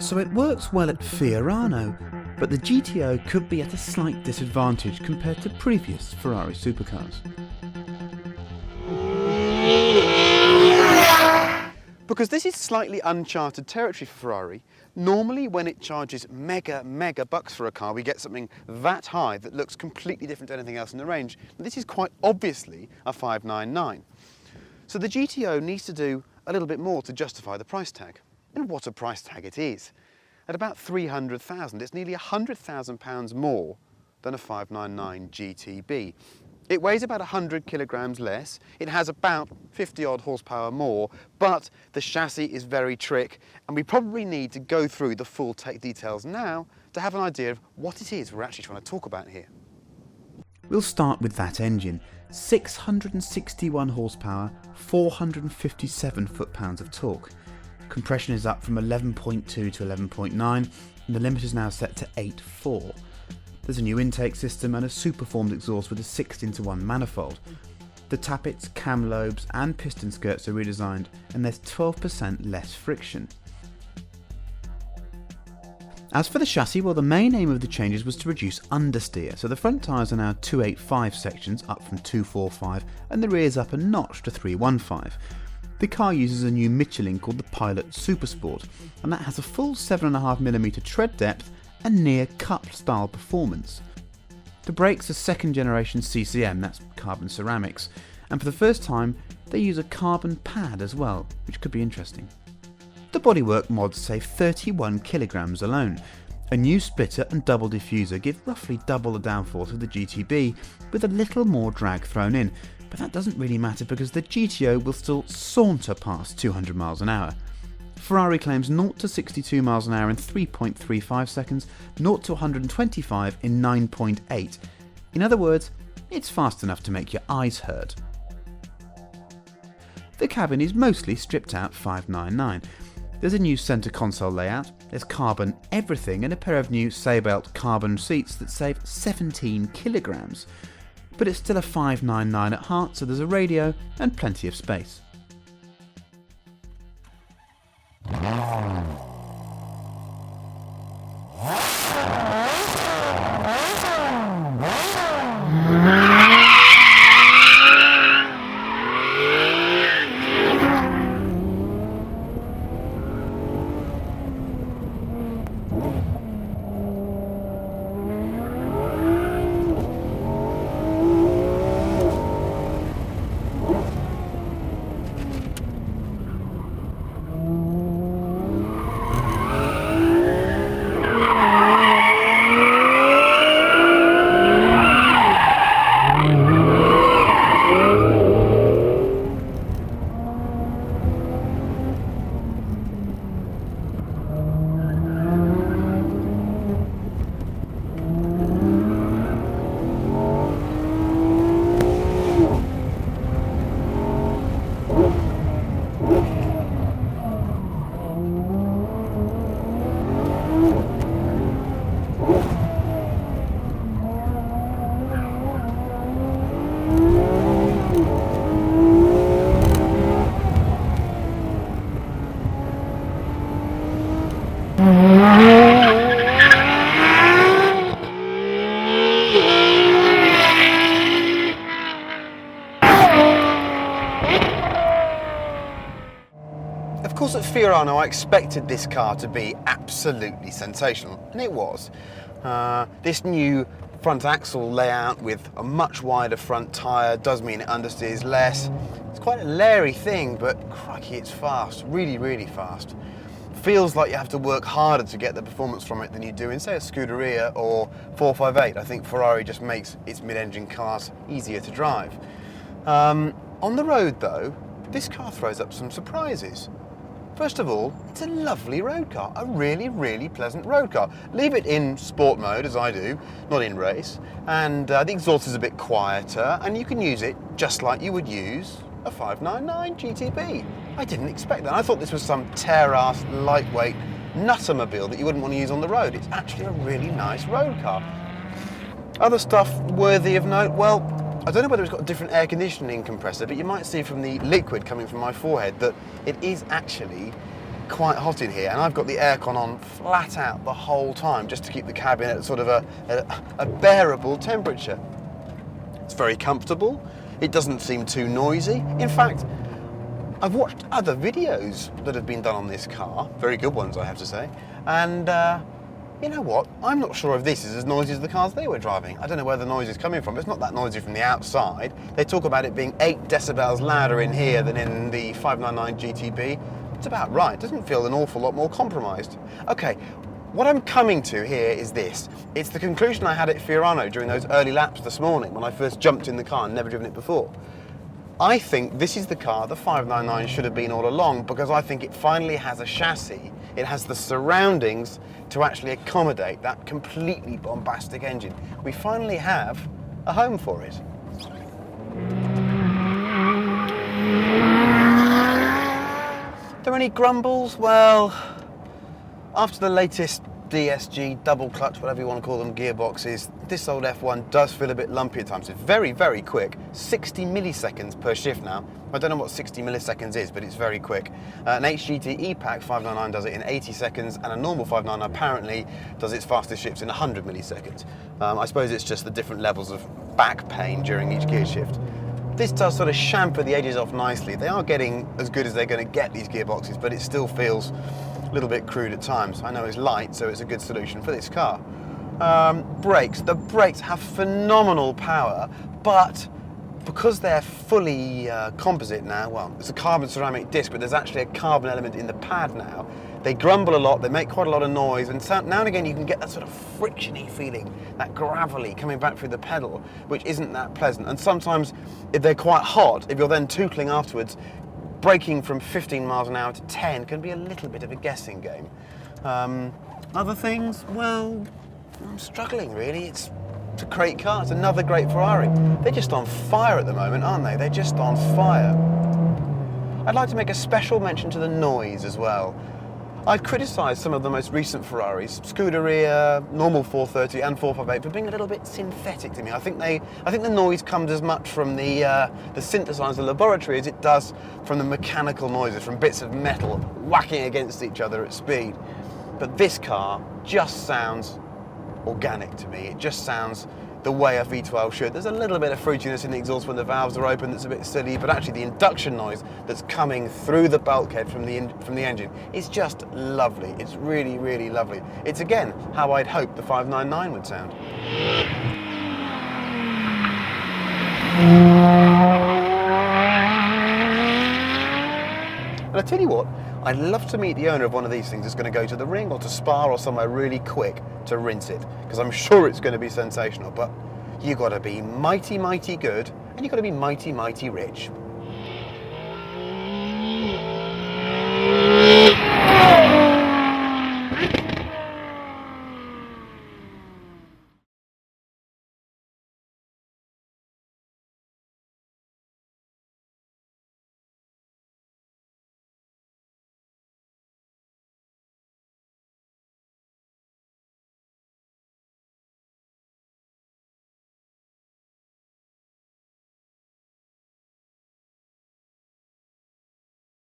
So it works well at Fiorano, but the GTO could be at a slight disadvantage compared to previous Ferrari supercars. Because this is slightly uncharted territory for Ferrari. Normally when it charges mega bucks for a car, we get something that high that looks completely different to anything else in the range. This is quite obviously a 599. So the GTO needs to do a little bit more to justify the price tag. And what a price tag it is. At about 300,000, it's nearly £100,000 more than a 599 GTB. It weighs about 100 kilograms less, it has about 50 odd horsepower more, but the chassis is very trick, and we probably need to go through the full tech details now to have an idea of what it is we're actually trying to talk about here. We'll start with that engine. 661 horsepower, 457 foot-pounds of torque. Compression is up from 11.2 to 11.9, and the limit is now set to 8.4. There's a new intake system and a super-formed exhaust with a 6:1 manifold. The tappets, cam lobes and piston skirts are redesigned, and there's 12% less friction. As for the chassis, well, the main aim of the changes was to reduce understeer, so the front tyres are now 285 sections, up from 245, and the rear's up a notch to 315. The car uses a new Michelin called the Pilot Super Sport, and that has a full 7.5mm tread depth and near cup style performance. The brakes are second generation CCM, that's carbon ceramics, and for the first time they use a carbon pad as well, which could be interesting. The bodywork mods save 31 kilograms alone. A new splitter and double diffuser give roughly double the downforce of the GTB, with a little more drag thrown in, but that doesn't really matter because the GTO will still saunter past 200 miles an hour. Ferrari claims 0 to 62 miles an hour in 3.35 seconds, 0 to 125 in 9.8. In other words, it's fast enough to make your eyes hurt. The cabin is mostly stripped out 599. There's a new centre console layout, there's carbon everything, and a pair of new Seatbelt carbon seats that save 17 kilograms. But it's still a 599 at heart, so there's a radio and plenty of space. Of course, at Fiorano I expected this car to be absolutely sensational, and it was. This new front axle layout with a much wider front tyre does mean it understeers less. It's quite a leery thing, but crikey, it's fast, really fast. Feels like you have to work harder to get the performance from it than you do in, say, a Scuderia or 458. I think Ferrari just makes its mid-engine cars easier to drive. On the road though, this car throws up some surprises. First of all, it's a lovely road car, a really pleasant road car. Leave it in sport mode, as I do, not in race, and the exhaust is a bit quieter, and you can use it just like you would use a 599 GTB. I didn't expect that. I thought this was some tear-ass, lightweight nuttermobile that you wouldn't want to use on the road. It's actually a really nice road car. Other stuff worthy of note, well, I don't know whether it's got a different air conditioning compressor, but you might see from the liquid coming from my forehead that it is actually quite hot in here, and I've got the aircon on flat out the whole time just to keep the cabin at sort of a bearable temperature. It's very comfortable. It doesn't seem too noisy. In fact, I've watched other videos that have been done on this car, very good ones I have to say, and you know what, I'm not sure if this is as noisy as the cars they were driving. I don't know where the noise is coming from. It's not that noisy from the outside. They talk about it being 8 decibels louder in here than in the 599 GTB. It's about right. It doesn't feel an awful lot more compromised. Okay, what I'm coming to here is this. It's the conclusion I had at Fiorano during those early laps this morning when I first jumped in the car and never driven it before. I think this is the car the 599 should have been all along, because I think it finally has a chassis. It has the surroundings to actually accommodate that completely bombastic engine. We finally have a home for it. Are there any grumbles? Well, after the latest DSG, double clutch, whatever you want to call them, gearboxes, this old F1 does feel a bit lumpy at times. It's very, very quick. 60 milliseconds per shift now. I don't know what 60 milliseconds is, but it's very quick. An HGT E-Pack 599 does it in 80 seconds, and a normal 599 apparently does its fastest shifts in 100 milliseconds. I suppose it's just the different levels of back pain during each gear shift. This does sort of shampoo the edges off nicely. They are getting as good as they're going to get, these gearboxes, but it still feels a little bit crude at times. I know it's light, so it's a good solution for this car. Brakes. The brakes have phenomenal power, but because they're fully composite now, well, it's a carbon ceramic disc, but there's actually a carbon element in the pad now. They grumble a lot, they make quite a lot of noise, and now and again you can get that sort of frictiony feeling, that gravelly coming back through the pedal, which isn't that pleasant. And sometimes, if they're quite hot, if you're then tootling afterwards, braking from 15 miles an hour to 10 can be a little bit of a guessing game. Other things, well, I'm struggling really. It's a great car, it's another great Ferrari. They're just on fire at the moment, aren't they? They're just on fire. I'd like to make a special mention to the noise as well. I've criticised some of the most recent Ferraris, Scuderia, normal 430 and 458, for being a little bit synthetic to me. I think the noise comes as much from the synthesizer laboratory as it does from the mechanical noises, from bits of metal whacking against each other at speed. But this car just sounds organic to me. It just sounds the way a V12 should. There's a little bit of fruitiness in the exhaust when the valves are open that's a bit silly, but actually the induction noise that's coming through the bulkhead from the engine is just lovely. It's really, really lovely. It's again how I'd hope the 599 would sound. And I tell you what, I'd love to meet the owner of one of these things that's going to go to the ring or to Spa or somewhere really quick to rinse it, because I'm sure it's going to be sensational. But you've got to be mighty, mighty good, and you've got to be mighty, mighty rich.